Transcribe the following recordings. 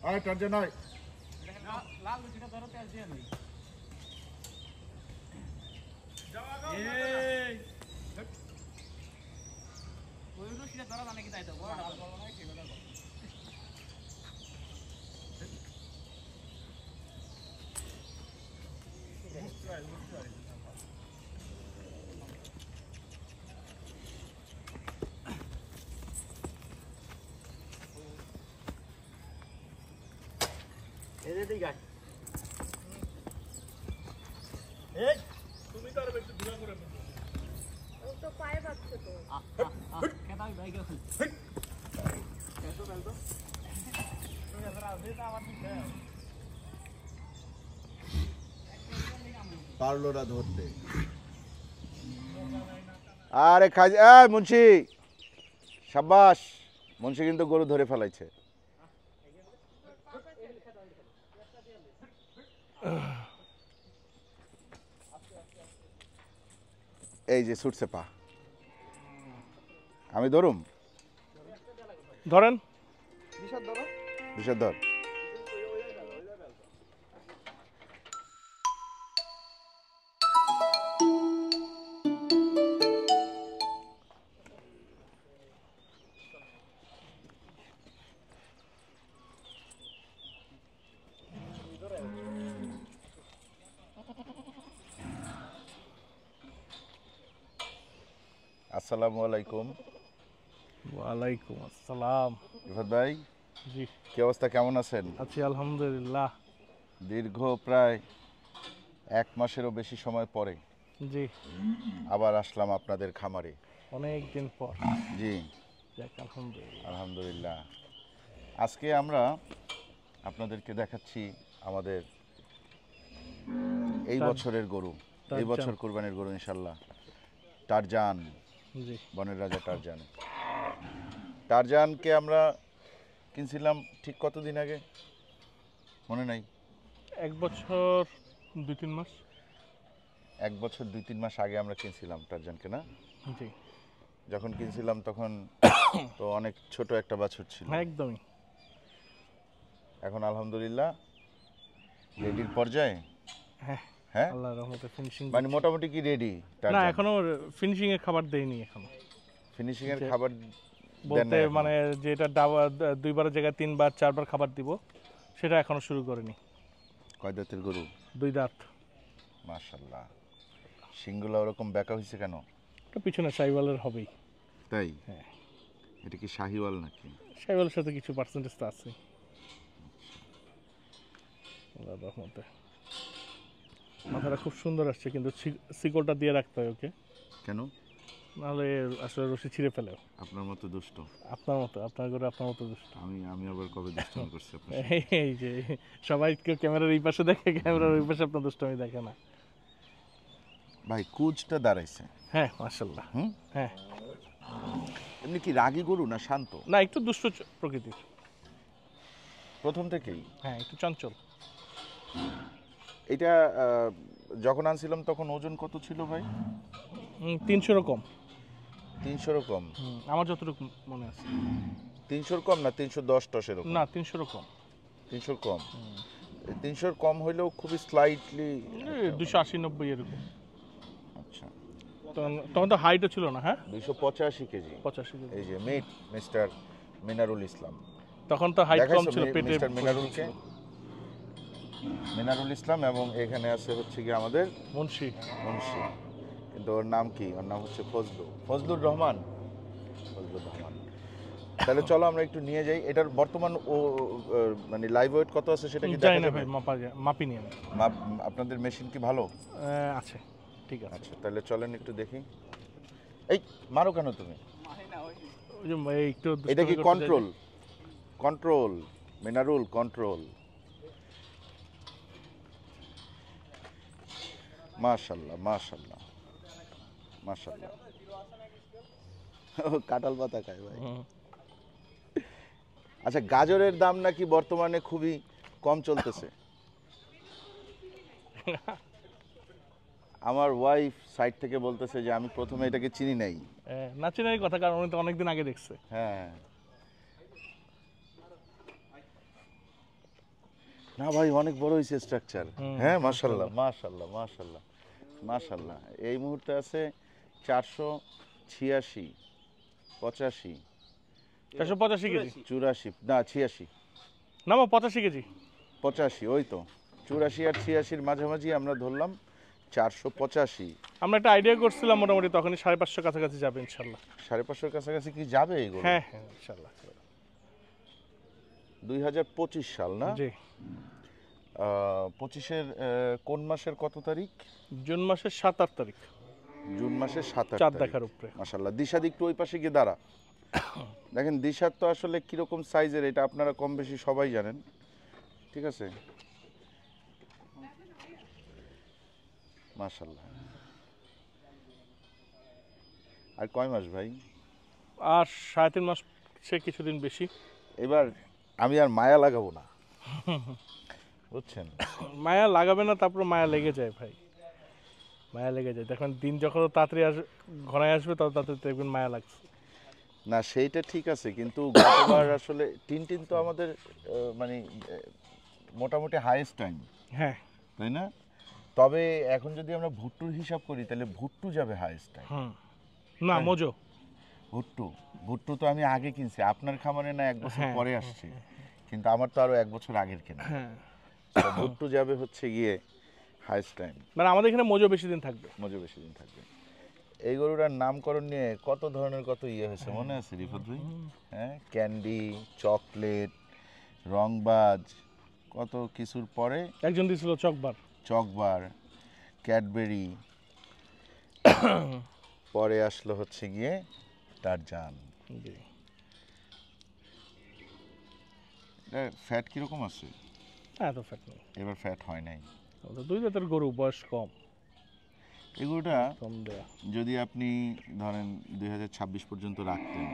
আয় টার্জেন আয়। লাল রুটিটা ধরো তেল দিয়ে নেই। এই ওই রুটিটা ধরো না নাকি তাই তো বড় না বড় না কি বলে বল। এদিকে আয়। এই তুমি তো আর একটু দূরে করে বসো। ও তো পায়ে বাঁধছে তো। কেদাই ভাই গেছে। কেতো বেলতো। তুমি এবারে আসবে তো আবার ঠিক আছে। পারলো না ধরতে। আরে খাজি এই মুন্সি শাবাশ, মুন্সি কিন্তু গরু ধরে ফেলাইছে। এই যে ছুটছে পা, আমি ধরুম ধরেন বিষয় ধর। আসসালামু আলাইকুম। ওয়ালাইকুম আসসালাম। রিফাত ভাই, জি কি অবস্থা, কেমন আছেন? আছি আলহামদুলিল্লাহ। দীর্ঘ প্রায় 1 মাসেরও বেশি সময় পরে জি আবার আসলাম আপনাদের খামারে। অনেক দিন পর। জি যাক আলহামদুলিল্লাহ। আলহামদুলিল্লাহ। আজকে আমরা আপনাদেরকে দেখাচ্ছি আমাদের এই বছরের গরু, এই বছর কোরবানির গরু ইনশাল্লাহ, টারজান, জি বনের রাজা টারজান। টারজানকে আমরা কিনছিলাম ঠিক কতদিন আগে মনে নাই? 1 বছর 2-3 মাস। 1 বছর 2-3 মাস আগে আমরা কিনছিলাম টারজানকে, না? জি যখন কিনছিলাম তখন তো অনেক ছোট একটা বাছুর ছিল। একদমই। এখন আলহামদুলিল্লাহ রেডির পর্যায়ে। হ্যাঁ হ্যাঁ, আল্লাহর রহমতে ফিনিশিং। মানে মোটামুটি কি রেডি? না এখনো ফিনিশিং এর খাবার দেইনি এখনো। ফিনিশিং এর খাবার বলতে মানে যেটা 2বারের জায়গায় 3বার 4বার খাবার দিব সেটা এখনো শুরু করিনি। কয় দাঁতের গরু? 2 দাঁত। মাশাআল্লাহ। সিংগুলা ওরকম বেঁকা হয়েছে কেন? এটা পিছনে শাহিওয়ালের হবেই। তাই? হ্যাঁ। এটা কি শাহিওয়াল নাকি? শাহিওয়ালের সাথে কিছু পার্সেন্টেজ তো আছে। আল্লাহর রহমতে মাথাটা খুব সুন্দর আসছে, কিন্তু শিকলটা দিয়ে রাখতে হয় ওকে, কেন? নাহলে আসলে রশি ছিঁড়ে ফেলে। আপনার মতো দুষ্ট। আপনার মতো, আপনার ঘরে আপনার মতো দুষ্ট। আমি আবার কবে দুষ্টামি করছি আপনার সাথে? এই যে সবাই ক্যামেরার এই পাশে দেখে, ক্যামেরার ওই পাশে আপনার দুষ্টমি দেখে না। ভাই কুচটা দাঁড়াইছে। হ্যাঁ মাশাআল্লাহ। হ্যাঁ এমনি কি রাগী গরু না শান্ত? না একটু দুষ্ট প্রকৃতির প্রথম থেকেই? হ্যাঁ একটু চঞ্চল। এটা যখন আনছিলাম তখন ওজন কত ছিল ভাই? 300 কম। 300 কম? আমার যতটুকু মনে আছে। 300 কম না 310 এরকম? না 300 কম। 300 কম? 300 কম হইলেও খুবই স্লাইটলি 280-90 এরকম। আচ্ছা, তখন তো হাইটও ছিল না। হ্যাঁ 285 কেজি। 85 কেজি। এই যে মিস্টার মিনারুল ইসলাম, তখন তো হাইট কম ছিল, পেটে মিস্টার মিনারুলকে, মিনারুল ইসলাম, এবং এখানে আছে হচ্ছে কি আমাদের মুন্সি। কিন্তু ওর নাম কি? ওর নাম হচ্ছে ফজলুর রহমান। তাহলে চলো আমরা একটু নিয়ে যাই। এটার বর্তমান মানে লাইভ ওয়েট কত আছে সেটা কি দেখা যাবে? মাপি নিয়ে আপনাদের মেশিন কি ভালো আছে? ঠিক আছে। আচ্ছা তাহলে চলেন একটু দেখি। এই মারো কেন তুমি? এটা কি কন্ট্রোল মিনারুল কন্ট্রোল? মাশাআল্লাহ মাশাআল্লাহ মাশাআল্লাহ। কাঁঠাল পাতা খায় ভাই। আচ্ছা, গাজরের দাম নাকি বর্তমানে খুবই কম চলতেছে। আমার ওয়াইফ সাইড থেকে বলতেছে যে আমি প্রথমে এটাকে চিনি নাই। না চিনার কথা, কারণ উনি তো অনেকদিন আগে দেখছে। হ্যাঁ না ভাই অনেক বড় হয়েছে স্ট্রাকচার। হুম, হ্যাঁ মাশাল্লাহ মাশাল্লাহ মাশাল্লাহ মাশাল্লাহ। এই মুহূর্তে আছে 486, 85, 485 কেজি 84, না 86, না 85 কেজি। 85, ওই তো 84 আর 86-র মাঝামাঝি আমরা ধরলাম 485। আমরা একটা আইডিয়া করছিলাম মোটামুটি তখনই 550 কাছাকাছি যাবে ইনশাল্লাহ। 550-র কাছাকাছি কি যাবে এগুলো? হ্যাঁ হ্যাঁ ইনশাল্লাহ। 2025 সাল না? জি 25-এর কোন মাসের কত তারিখ? জুন মাসের 7-8 তারিখ। জুন মাসের 7-8 চাঁদ তারিখ। দেখার উপরে। মাশাল্লাহ। দিশাদ একটু ওই পাশে গিয়ে দাঁড়া। দেখেন দিশাদ তো আসলে কিরকম সাইজের এটা আপনারা কম বেশি সবাই জানেন, ঠিক আছে? মাশাল্লাহ। আর কয় মাস ভাই? আর 3.5 মাস, সে কিছুদিন বেশি। এবার আমি আর মায়া লাগাবো না, বুঝছেন? মায়া লাগাবে না, তারপর মায়া লেগে যায় ভাই, মায়া লেগে যায়। দেখবেন দিন যখন তাড়াতাড়ি ঘনায় আসবে তত তাড়াতাড়ি দেখবেন মায়া লাগছে। না সেইটা ঠিক আছে, কিন্তু গতবার আসলে টিনটিন তো আমাদের মানে মোটামুটি হাইয়েস্ট টাইম, হ্যাঁ তাই না? তবে এখন যদি আমরা ভুট্টুর হিসাব করি তাহলে ভুট্টু যাবে হাইয়েস্ট টাইম। হুম না মোজো ভুট্টু তো আমি আগে কিনছি, আপনার খামারে না 1 বছর হ্যাঁ, পরে আসছে, কিন্তু আমার তো আরো 1 বছর আগের কেনা। হ্যাঁ তো ভুট্টু যাবে হচ্ছে গিয়ে হাইয়েস্ট টাইম, মানে আমাদের এখানে মোজো বেশি দিন থাকবে। মজা বেশি দিন থাকবে। এই গরুটার নামকরণ নিয়ে কত ধরনের কত ইয়ে হয়েছে মনে আছে রিফাত ভাই? হ্যাঁ, ক্যান্ডি, চকলেট, রংবাজ, কত কিছুর পরে একজন দিয়েছিল চকবার, চকবার, ক্যাডবেরি, পরে আসলো হচ্ছে গিয়ে টারজান। জি। ফ্যাট কিরকম আছে? হ্যাঁ তো ফ্যাট নেই, এবার ফ্যাট হয় নাই। ওটা 2 দাঁতের গরু, বয়স কম, এগুলোটা কম দেয়া। যদি আপনি ধরেন 2026 পর্যন্ত রাখতেন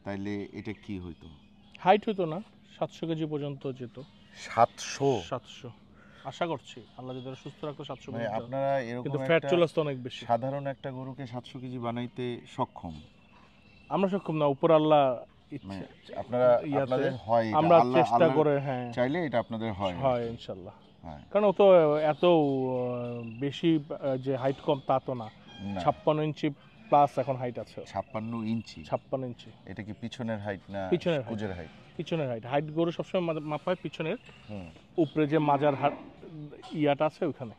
তাইলে এটা কি হইতো? হাইট হইতো না, 700 কেজি পর্যন্ত যেত। 700 আশা করছি আল্লাহ যদি সুস্থ রাখতো 700 মানে পর্যন্ত। আপনারা এরকম কিন্তু ফ্যাট একটা চলে আসতো অনেক বেশি। সাধারণ একটা গরুকে 700 কেজি বানাইতে সক্ষম? আমরা সক্ষম না, উপর আল্লাহ মানে ইচ্ছে আপনারা ইয়াতে আপনাদের হয় এটা, আমরা আল্লাহ চেষ্টা আল্লাহ করে, হ্যাঁ চাইলে এটা আপনাদের হয়। হয় ইনশাল্লাহ। হয় কারণ ও তো এত বেশি যে হাইট কম তা তো না, না 56 ইঞ্চি প্লাস এখন হাইট আছে। 56 ইঞ্চি? 56 ইঞ্চি এটা কি পিছনের হাইট না পিছনের height। কুজের হাইট? পিছনের হাইট, হাইট গরু সবসময় মাপায় পিছনের, হুম, উপরে যে মাজার ইয়াটা আছে ওখানে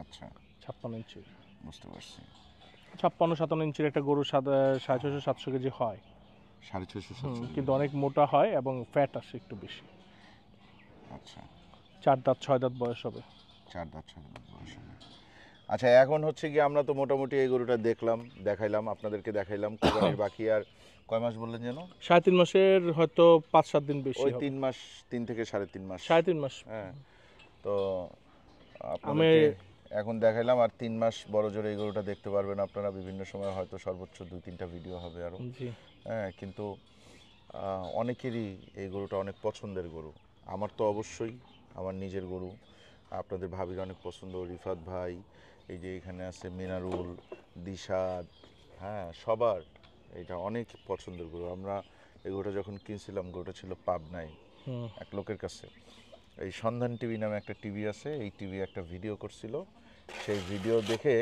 আচ্ছা 56 ইঞ্চি। বুঝতে পারছি। 56-57 ইঞ্চির একটা গরু 650-700 কেজি হয়। 650-700। কিন্তু অনেক মোটা হয় এবং ফ্যাট আসে একটু বেশি। আচ্ছা 4 দাঁত 6 দাঁত বয়স হবে। 4 দাঁত 6 দাঁত বয়স হবে। আচ্ছা এখন হচ্ছে কি আমরা তো মোটামুটি এই গরুটা দেখলাম, দেখাইলাম, আপনাদেরকে দেখাইলাম। কোরবানির বাকি আর কয় মাস বললেন যেন? 3.5 মাসের হয়তো 5-7 দিন বেশি ওই হবে। 3 মাস, 3 থেকে 3.5 মাস। 3.5 মাস। হ্যাঁ, তো আপনাদেরকে এখন দেখাইলাম, আর 3 মাস বড় জোরে এই গরুটা দেখতে পারবেন আপনারা বিভিন্ন সময়, হয়তো সর্বোচ্চ 2-3টা ভিডিও হবে আরও। জি হ্যাঁ, কিন্তু অনেকেরই এই গরুটা অনেক পছন্দের গরু। আমার তো অবশ্যই আমার নিজের গরু, আপনাদের ভাবির অনেক পছন্দ, রিফাত ভাই, এই যে এখানে আছে মিনারুল, দিশাদ, হ্যাঁ সবার এটা অনেক পছন্দের গরু। আমরা এই গরুটা যখন কিনছিলাম, গরুটা ছিল পাবনায় এক লোকের কাছে। এই সন্ধান টিভি নামে একটা টিভি আছে, এই টিভি একটা ভিডিও করছিল, সেই ভিডিও দেখে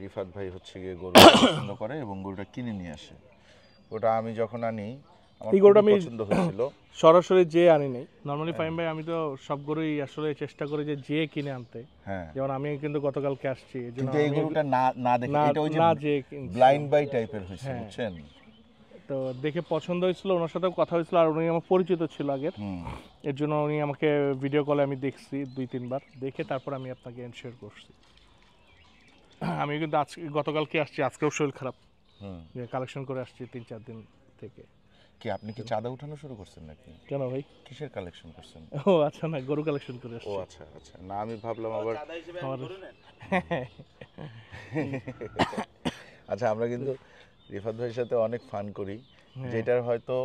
রিফাত ভাই হচ্ছে গিয়ে গরু পছন্দ করে এবং গরুটা কিনে নিয়ে আসে। ওটা আমি যখন আনি আমার এই গরুটা খুবই আমি পছন্দ হয়েছিল। সরাসরি যে আনি নাই নরমালি ফাইম ভাই, আমি তো সব গরুই আসলে চেষ্টা করি যে কিনে আনতে। হ্যাঁ, যেমন আমি কিন্তু গতকালকে আসছি, এজন্য কিন্তু এই আমি গরুটা না দেখে এটা ওই যে না যে কিনছি। ব্লাইন্ড বাই টাইপের হয়েছে, হ্যাঁ। বুঝছেন? তো দেখে পছন্দ হয়েছিল, ওনার সাথেও কথা হয়েছিল, আর উনি আমার পরিচিত ছিল আগের, হুম, এর জন্য উনি আমাকে ভিডিও কলে আমি দেখছি 2-3 বার, দেখে তারপর আমি আপনাকে শেয়ার করছি। আমি কিন্তু আজকে গতকালকে আসছি, আজকেও শরীর খারাপ, হুম। কালেকশন করে আসছি 3-4 দিন থেকে। কি আপনি কি চাঁদা উঠানো শুরু করছেন নাকি? কেন ভাই? কিসের কালেকশন করছেন? ও আচ্ছা, না গরু কালেকশন করে ও আসছি। আচ্ছা আচ্ছা, না আমি ভাবলাম আবার। আচ্ছা, আমরা কিন্তু রিফাত ভাইয়ের সাথে অনেক ফান করি, যেটার হয়তো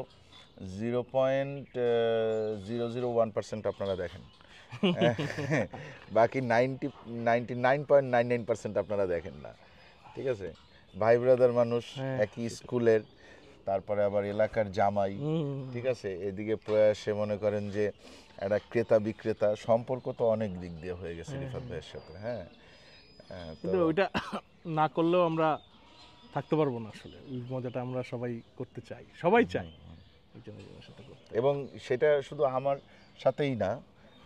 0.001% আপনারা দেখেন, বাকি 99.99% আপনারা দেখেন না, ঠিক আছে? ভাই ব্রাদার মানুষ, একই স্কুলের, তারপরে আবার এলাকার জামাই, ঠিক আছে, এদিকে প্রয়াসে মনে করেন যে একটা ক্রেতা বিক্রেতা সম্পর্ক তো অনেক দিক দিয়ে হয়ে গেছে রিফাত ভাইয়ের সাথে। হ্যাঁ তো কিন্তু ওইটা না করলেও আমরা থাকতে পারবো না আসলে, ওই মজাটা আমরা সবাই করতে চাই, সবাই চাই একজনের সাথে করতে। এবং সেটা শুধু আমার সাথেই না,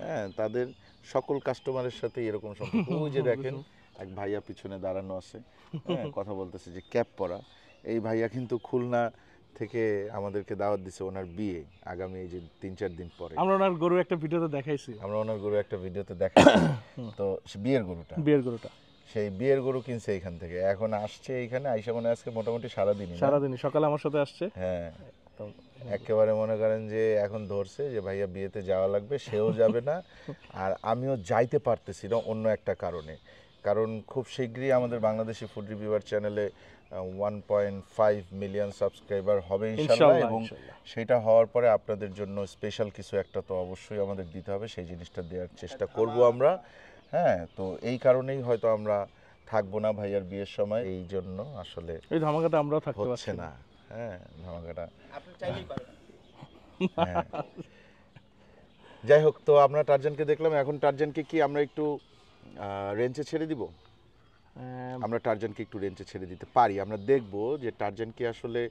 হ্যাঁ, তাদের সকল কাস্টমারের সাথে এরকম সম্পর্ক। ওই যে দেখেন এক ভাইয়া পিছনে দাঁড়ানো আছে, হ্যাঁ, কথা বলতেছে, যে ক্যাপ পরা এই ভাইয়া কিন্তু খুলনা থেকে আমাদেরকে দাওয়াত দিছে ওনার বিয়ে আগামী এই যে 3-4 দিন পরে। আমরা ওনার গরু একটা ভিডিওতে দেখাইছি, আমরা ওনার গরু একটা ভিডিওতে দেখাচ্ছি। তো বিয়ের গরুটা, বিয়ের গরুটা সেই বিয়ের গরু কিনছে এখান থেকে, এখন আসছে এইখানে আইসা মনে হয় আজকে মোটামুটি সারাদিনই, সারাদিনই সকালে আমার সাথে আসছে। হ্যাঁ, তো একেবারে মনে করেন যে এখন ধরছে যে ভাইয়া বিয়েতে যাওয়া লাগবে, সেও যাবে না আর আমিও যাইতে পারতেছি না অন্য একটা কারণে। কারণ খুব শীঘ্রই আমাদের বাংলাদেশি ফুড রিভিউয়ার চ্যানেলে 1.5 মিলিয়ন সাবস্ক্রাইবার হবে ইনশাআল্লাহ, এবং সেটা হওয়ার পরে আপনাদের জন্য স্পেশাল কিছু একটা তো অবশ্যই আমাদের দিতে হবে, সেই জিনিসটা দেওয়ার চেষ্টা করব আমরা। হ্যাঁ, তো এই কারণেই হয়তো আমরা থাকবো না ভাইয়ার বিয়ের সময়, এই জন্য আসলে এই ধামাকাটা আমরাও থাকতে হচ্ছে পারছি না। হ্যাঁ, ধামাকাটা আপনি চাইলেই পারবেন। হ্যাঁ। যাই হোক, তো আমরা টারজানকে দেখলাম, এখন টারজানকে কি আমরা একটু রেঞ্চে ছেড়ে দিব? আমরা টারজানকে একটু রেঞ্চে ছেড়ে দিতে পারি। আমরা দেখব যে টারজান কি আসলে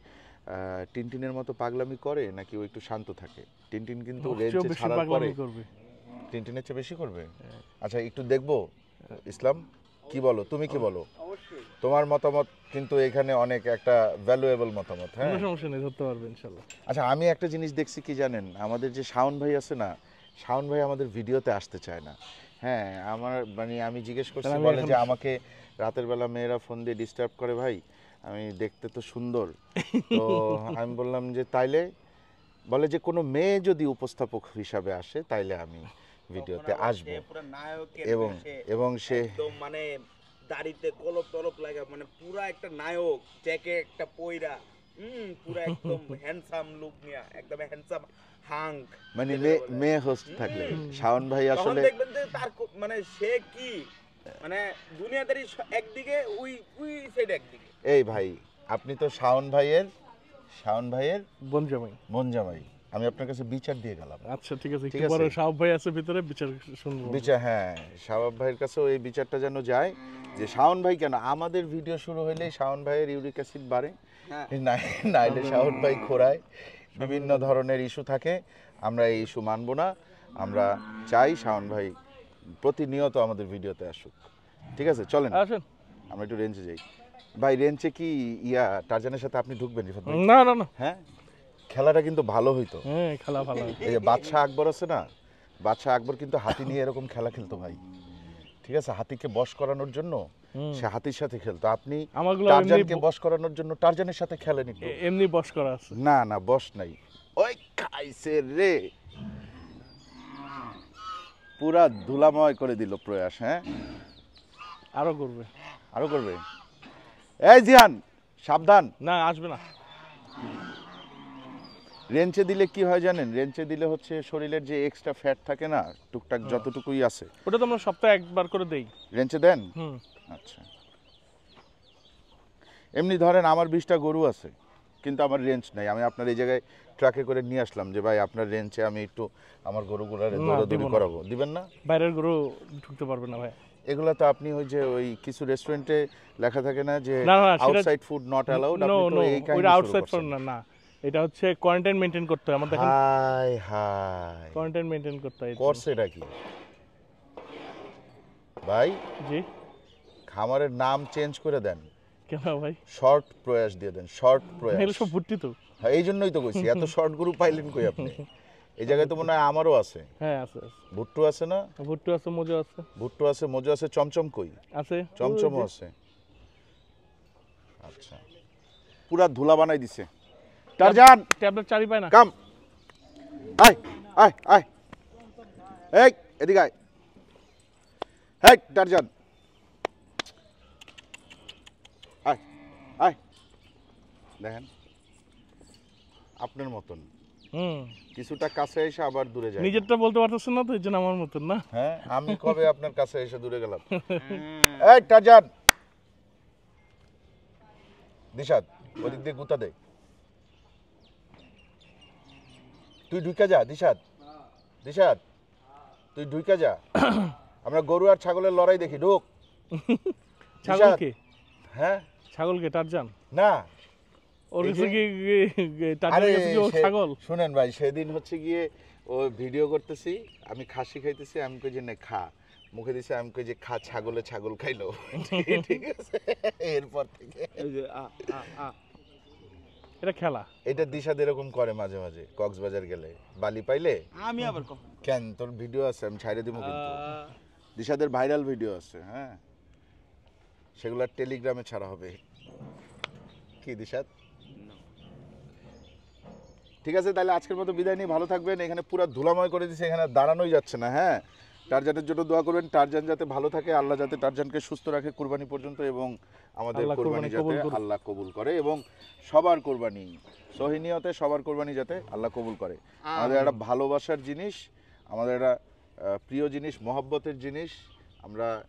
টিনটিনের মতো পাগলামি করে নাকি ও একটু শান্ত থাকে। টিনটিন কিন্তু রেঞ্চে ছাড়ার পরে টিনটিনের চেয়ে বেশি করবে। আচ্ছা, একটু দেখবো। ইসলাম কি বলো, তুমি কি বলো? অবশ্যই তোমার মতামত কিন্তু এখানে অনেক একটা ভ্যালুয়েবল মতামত। হ্যাঁ, কোনো সমস্যা নেই, ধরতে পারবে ইনশাআল্লাহ। আচ্ছা, আমি একটা জিনিস দেখছি কি জানেন, আমাদের যে শাওন ভাই আছে না, শাওন ভাই আমাদের ভিডিওতে আসতে চায় না। হ্যাঁ, আমার মানে আমি জিজ্ঞেস করছি, বলে যে আমাকে রাতের বেলা মেয়েরা ফোন দিয়ে ডিস্টার্ব করে ভাই, আমি দেখতে তো সুন্দর। তো আমি বললাম যে তাইলে, বলে যে কোনো মেয়ে যদি উপস্থাপক হিসাবে আসে তাইলে আমি ভিডিওতে আসব। পুরো নায়কের এবং বেশে, এবং সে একদম মানে দাড়িতে কলপ টলপ লাগা, মানে পুরা একটা নায়ক, জ্যাকেট একটা পয়রা, পুরা একদম হ্যান্ডসাম লুক নিয়া, একদম হ্যান্ডসাম হাঙ্ক, মানে মেয়ে হোস্ট থাকলে শাওন ভাই তখন আসলে দেখবেন যে তার মানে সে কি মানে দুনিয়াদারি একদিকে, ওই ওই সাইড একদিকে। এই ভাই, আপনি তো শাওন ভাইয়ের বোন জামাই। মন জামাই, আমি আপনার কাছে বিচার দিয়ে গেলাম। আচ্ছা ঠিক আছে, ঠিক একটু পরে আছে। সাহেব ভাই আছে ভিতরে, বিচার শুনবো। বিচার, হ্যাঁ, শাওন ভাইয়ের কাছেও এই বিচারটা যেন যায় যে শাওন ভাই কেন আমাদের ভিডিও শুরু হইলেই শাওন ভাইয়ের ইউরিক অ্যাসিড বাড়ে, হ্যাঁ। নাইলে শাওন ভাই খোরায়, বিভিন্ন ধরনের ইস্যু থাকে। আমরা এই ইস্যু মানব না, আমরা চাই শাওন ভাই প্রতিনিয়ত আমাদের ভিডিওতে আসুক। ঠিক আছে, চলেন আসেন। আমরা একটু রেঞ্জে যাই। ভাই, রেঞ্জে কি টারজানের সাথে আপনি ঢুকবেন রিফাত ভাই? না না না, হ্যাঁ, খেলাটা কিন্তু ভালো হইতো। হ্যাঁ খেলা ভালো। এই যে বাদশাহ আকবর আছে না, বাদশাহ আকবর কিন্তু হাতি নিয়ে এরকম খেলা খেলতো ভাই। ঠিক আছে, হাতিকে বশ করানোর জন্য সে হাতির সাথে খেলতো। আপনি আমাগুলো টারজানকে বশ করানোর জন্য টারজানের সাথে খেলেন একটু? এমনি বস করা আছে। না না, বশ নাই। ওই খাইছে রে, পুরা ধুলাময় করে দিল প্রয়াস। হ্যাঁ, আরো করবে। আরো করবে। এই জিয়ান, সাবধান। না আসবে না। রেঞ্চে দিলে কি হয় জানেন? রেঞ্চে দিলে হচ্ছে শরীরের যে এক্সট্রা ফ্যাট থাকে না, টুকটাক যতটুকুই আছে, ওটা তো আমরা সপ্তাহে একবার করে দেই। রেঞ্চে দেন? হুম। আচ্ছা, এমনি ধরেন আমার 20টা গরু আছে, কিন্তু আমার রেঞ্চ নাই। আমি আপনার এই জায়গায় ট্রাকে করে নিয়ে আসলাম যে ভাই আপনার রেঞ্চে আমি একটু আমার গরুগুলো দৌড়াদৌড়ি করাবো, দিবেন না? বাইরের গরু ঢুকতে পারবে না ভাই। এগুলো তো আপনি ওই যে ওই কিছু রেস্টুরেন্টে লেখা থাকে না যে না, না, সেটা- outside food not allowed, no আপনি তো নো, এই ওইটা কাহিনী আউটসাইড শুরু ফর করছেন। না, না এটা হচ্ছে কোয়ারেন্টাইন মেইনটেইন করতে হয়। আমার দেখেন হাই হাই, কোয়ারেন্টাইন মেইনটেইন করতে হয়। কোর্স এটা কি ভাই? জি, খামারের নাম চেঞ্জ করে দেন, কেন ভাই? শর্ট প্রয়াস দিয়ে দেন, শর্ট প্রয়াস। এগুলো সব ভুট্টি তো। হ্যাঁ, এই জন্যই তো কইছি, এত শর্ট গরু পাইলেন কই আপনি? এই জায়গায় তো মনে হয় আমারও আছে। হ্যাঁ আছে আছে, ভুট্টু আছে না? ভুট্টু আছে, মজু আছে। ভুট্টু আছে, মজু আছে, চমচম কই? আছে, চমচমও আছে। আচ্ছা, পুরা ধুলা বানাই দিছে। টারজান ট্যাবলেট চারি পায় না। কাম, আয় আয় আয়, এই এদিকে আয়। হেই টারজান, আয় আয়। দেখেন আপনার মতন হুম, কিছুটা কাছে এসে আবার দূরে যায়। নিজেরটা বলতে পারতেছেন না তো, এই জন্য আমার মতন না। হ্যাঁ, আমি কবে আপনার কাছে এসে দূরে গেলাম? এই টারজান, দিশাদ ওদিক দিয়ে গুতা দে। তুই ঢুকে যা দিশাদ, দিশাদ তুই ঢুকে যা, আমরা গরু আর ছাগলের লড়াই দেখি, ঢুক। দিশাদ, ছাগলকে হ্যাঁ ছাগলকে টারজান না ওর এই কাছে যে- কি টারজানের কাছে কি ও ছাগল? শুনেন ভাই, সেদিন হচ্ছে গিয়ে ও ভিডিও করতেছি, আমি খাসি খাইতেছি, আমি কই যে না খা, মুখে দিছে, আমি কই যে খা, ছাগলে ছাগল খাইলো। ঠিক আছে, এরপর থেকে এই যে এটা খেলা। এটা দিশাদ এরকম করে মাঝে মাঝে, কক্সবাজার গেলে বালি পাইলে। আমি আবার কখন কেন, তোর ভিডিও আছে, আমি ছাইড়ে দিব কিন্তু। দিশাদের ভাইরাল ভিডিও আছে, হ্যাঁ, সেগুলো টেলিগ্রামে ছাড়া হবে। কি দিশাদ? ঠিক আছে, তাহলে আজকের মতো বিদায় নিয়ে ভালো থাকবেন। এখানে পুরো ধুলাময় করে দিছে, এখানে দাঁড়ানোই যাচ্ছে না। হ্যাঁ, টারজানের জন্য দোয়া করবেন, টারজান যাতে ভালো থাকে, আল্লাহ যাতে টারজানকে সুস্থ রাখে কুরবানি পর্যন্ত, এবং আমাদের আল্লাহ কোরবানি কুরবানি যাতে কবুল করুক। আল্লাহ কবুল করে, এবং সবার কোরবানি সহিনিয়তে সবার কোরবানি যাতে আল্লাহ কবুল করে। আমাদের একটা ভালোবাসার জিনিস, আমাদের একটা প্রিয় জিনিস, মহব্বতের জিনিস, আমরা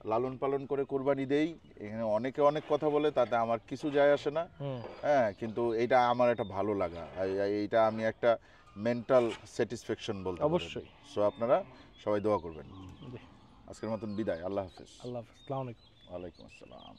লালন পালন করে কোরবানি দেই। এখানে অনেকে অনেক কথা বলে, তাতে আমার কিছু যায় আসে না। হ্যাঁ, কিন্তু এটা আমার একটা ভালো লাগা, এইটা আমি একটা মেন্টাল স্যাটিসফ্যাকশন বলতে পারি। অবশ্যই। সো আপনারা সবাই দোয়া করবেন। আজকের মতন বিদায়, আল্লাহ হাফেজ। আল্লাহ হাফেজ, আসসালামু আলাইকুম। ওয়ালাইকুম আসসালাম।